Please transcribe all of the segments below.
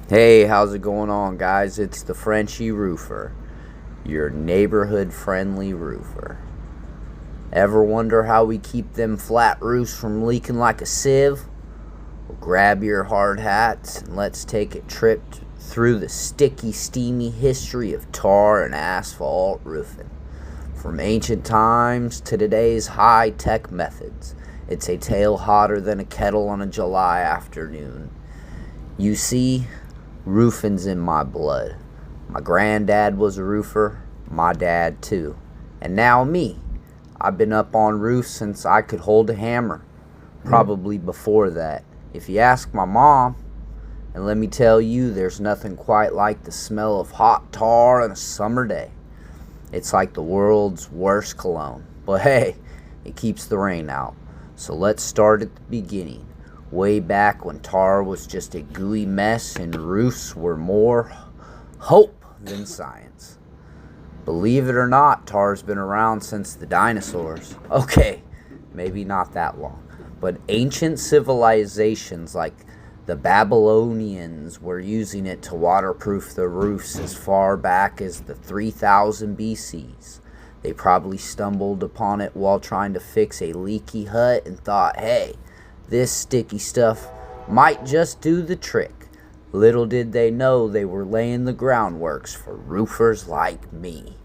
Hey, how's it going on, guys? It's the Frenchy Roofer, your neighborhood friendly roofer. Ever wonder how we keep them flat roofs from leaking like a sieve? Well, grab your hard hats and let's take a trip through the sticky, steamy history of tar and asphalt roofing. From ancient times to today's high tech methods, it's a tale hotter than a kettle on a July afternoon. You see, roofing's in my blood. My granddad was a roofer, my dad too. And now me. I've been up on roofs since I could hold a hammer. Probably before that. If you ask my mom, and let me tell you, there's nothing quite like the smell of hot tar on a summer day. It's like the world's worst cologne. But hey, it keeps the rain out. So let's start at the beginning. Way back when tar was just a gooey mess and roofs were more hope than science. Believe it or not, tar's been around since the dinosaurs. Okay, maybe not that long. But ancient civilizations like the Babylonians were using it to waterproof their roofs as far back as the 3000 BCs. They probably stumbled upon it while trying to fix a leaky hut and thought, hey, this sticky stuff might just do the trick. Little did they know they were laying the groundworks for roofers like me.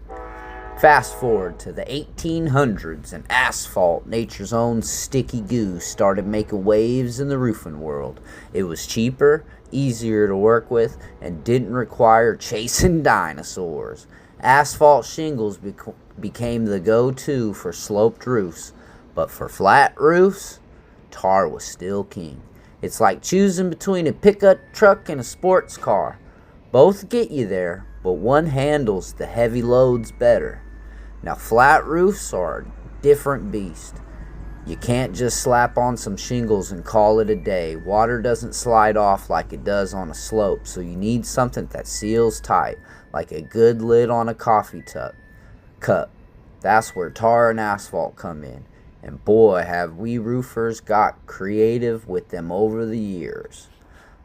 Fast forward to the 1800s and asphalt, nature's own sticky goo, started making waves in the roofing world. It was cheaper, easier to work with, and didn't require chasing dinosaurs. Asphalt shingles became the go-to for sloped roofs, but for flat roofs, tar was still king. It's like choosing between a pickup truck and a sports car. Both get you there, but one handles the heavy loads better. Now, flat roofs are a different beast. You can't just slap on some shingles and call it a day. Water doesn't slide off like it does on a slope, so you need something that seals tight, like a good lid on a coffee cup. That's where tar and asphalt come in. And boy, have we roofers got creative with them over the years.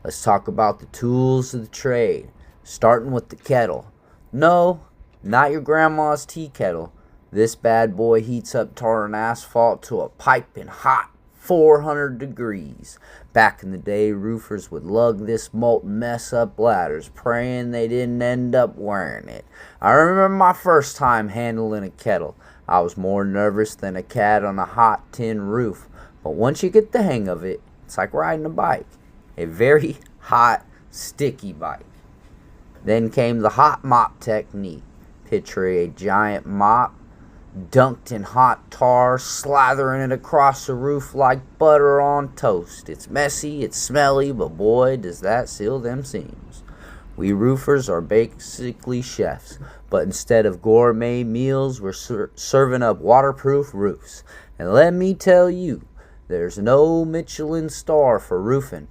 Let's talk about the tools of the trade, starting with the kettle. No, not your grandma's tea kettle. This bad boy heats up tar and asphalt to a piping hot 400 degrees. Back in the day, roofers would lug this molten mess up ladders, praying they didn't end up wearing it. I remember my first time handling a kettle. I was more nervous than a cat on a hot tin roof. But once you get the hang of it, it's like riding a bike. A very hot, sticky bike. Then came the hot mop technique. Picture a giant mop dunked in hot tar, slathering it across the roof like butter on toast. It's messy, it's smelly, but boy, does that seal them seams. We roofers are basically chefs, but instead of gourmet meals, we're serving up waterproof roofs. And let me tell you, there's no Michelin star for roofing,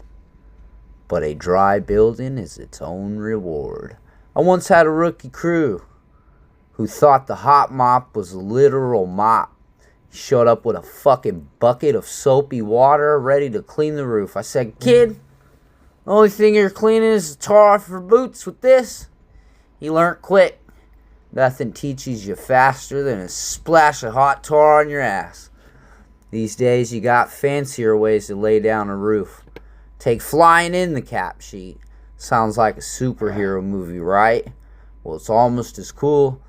but a dry building is its own reward. I once had a rookie crew who thought the hot mop was a literal mop. He showed up with a fucking bucket of soapy water ready to clean the roof. I said, kid, the only thing you're cleaning is the tar off your boots with this. He learned quick. Nothing teaches you faster than a splash of hot tar on your ass. These days you got fancier ways to lay down a roof. Take flying in the cap sheet. Sounds like a superhero movie, right? Well, it's almost as cool.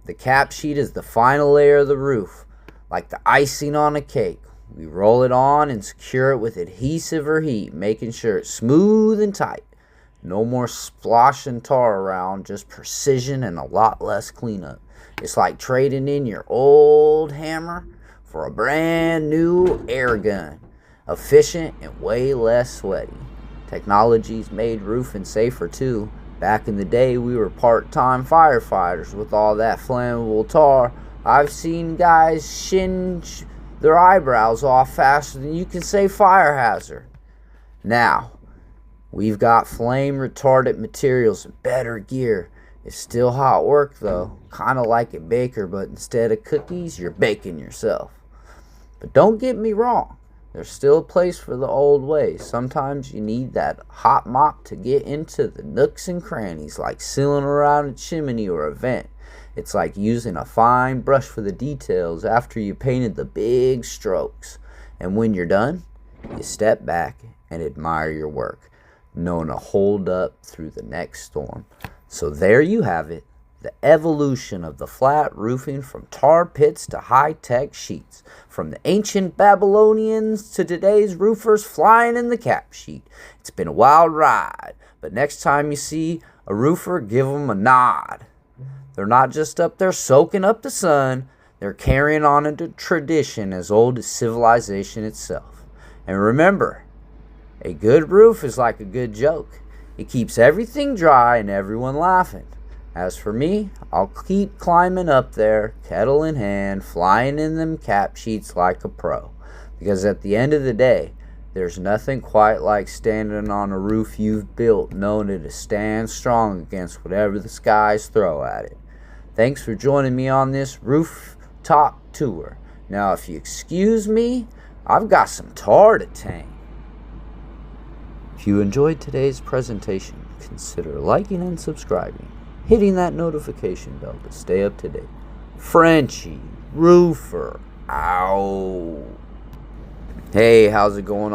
The cap sheet is the final layer of the roof, like the icing on a cake. We roll it on and secure it with adhesive or heat, making sure it's smooth and tight. No more splashing tar around, just precision and a lot less cleanup. It's like trading in your old hammer for a brand new air gun. Efficient and way less sweaty. Technology's made roofing safer too. Back in the day, we were part-time firefighters. With all that flammable tar, I've seen guys singe their eyebrows off faster than you can say fire hazard. Now, we've got flame-retardant materials and better gear. It's still hot work though, kind of like a baker, but instead of cookies, you're baking yourself. But don't get me wrong, There's still a place for the old ways. Sometimes you need that hot mop to get into the nooks and crannies, like sealing around a chimney or a vent. It's like using a fine brush for the details after you painted the big strokes. And when you're done, you step back and admire your work, knowing to hold up through the next storm. So there you have it. The evolution of the flat roofing, from tar pits to high-tech sheets, from the ancient Babylonians to today's roofers flying in the cap sheet. It's been a wild ride, but next time you see a roofer, give them a nod. They're not just up there soaking up the sun, they're carrying on a tradition as old as civilization itself. And remember, a good roof is like a good joke. It keeps everything dry and everyone laughing. As for me, I'll keep climbing up there, kettle in hand, flying in them cap sheets like a pro. Because at the end of the day, there's nothing quite like standing on a roof you've built, knowing it to stand strong against whatever the skies throw at it. Thanks for joining me on this rooftop tour. Now, if you excuse me, I've got some tar to tang. If you enjoyed today's presentation, consider liking and subscribing, hitting that notification bell to stay up to date. Frenchie Roofer, ow. Hey, how's it going on?